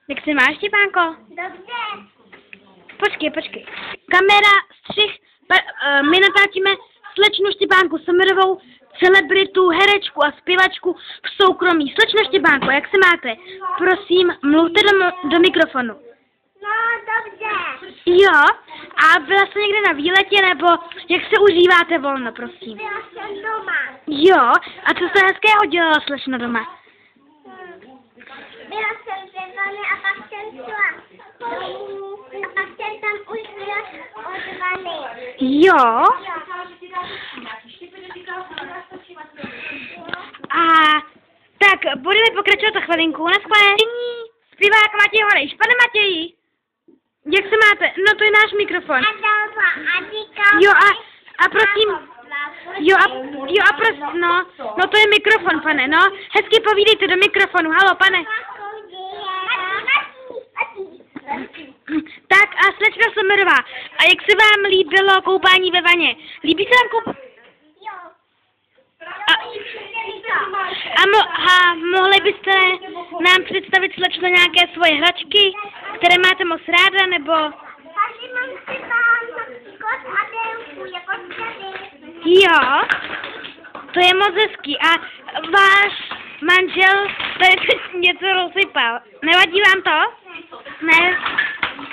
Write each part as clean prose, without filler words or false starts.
Jak se máš, Štěpánko? Dobře. Počkej. Kamera, střih, my natáčíme slečnu Štěpánku Sommerovou, celebritu, herečku a zpěvačku v soukromí. Slečno Štěpánko, jak se máte? Prosím, mluvte do mikrofonu. No, dobře. Jo, a byla jste někde na výletě, nebo jak se užíváte volno, prosím? Byla jsem doma. Jo, a co jste hezkého dělala, slečno, doma? Byla jsem ve vany a pak jsem šla domů a pak jsem tam už byla od vany. Jo. A tak, budeme pokračovat za chvilinku. Naschválení. Zpěvák Matěj Holejš. Pane Matěji, jak se máte? No to je náš mikrofon. Jo a prosím, no to je mikrofon, pane, no. Hezky povídejte do mikrofonu, halo, pane. Tak a slečna Sommerová, a jak se vám líbilo koupání ve vaně? Líbí se vám koupání? A mohli byste nám představit, slečno, nějaké svoje hračky, které máte moc ráda, nebo? Tady mám třeba kot a delku, jako tady. Jo, to je moc hezký. A váš manžel tady teď něco rozsypal. Nevadí vám to? Ne?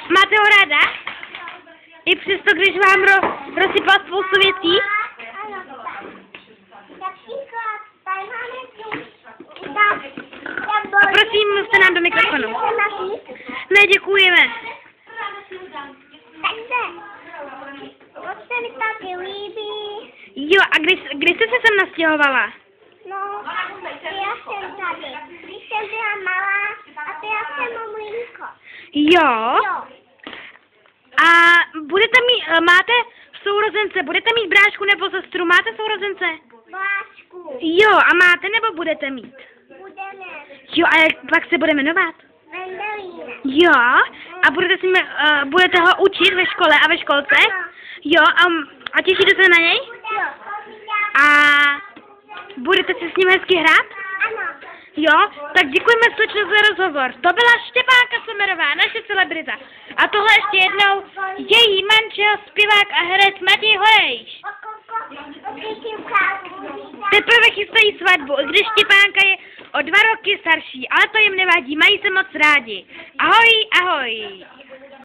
Máte ho ráda? I přesto, když vám rozsypal spoustu věcí? A prosím, mluvte nám do mikrofonu. Ne, děkujeme. To se mi taky líbí. Jo, a kdy jste se sem nastěhovala? No, já jsem tady. Když jsem byla malá a to já jsem mumlinko. Jo. Jo. A máte sourozence, budete mít brášku nebo sestru? Máte sourozence? Blášku. Jo, a máte nebo budete mít? Budeme. Jo, a jak pak se bude jmenovat? Vendelína. Jo, a budete ho učit ve škole a ve školce? Ano. Jo, a těšíte se na něj? Jo. A budete se s ním hezky hrát? Ano. Jo, tak děkujeme slečno za rozhovor. To byla Štěpánka Sommerová, naše celebrita. A tohle ještě jednou její manžel, zpěvák a herec Matěj Holejš. Teprve chystají svatbu, i když Štěpánka je o 2 roky starší, ale to jim nevadí, mají se moc rádi. Ahoj, ahoj.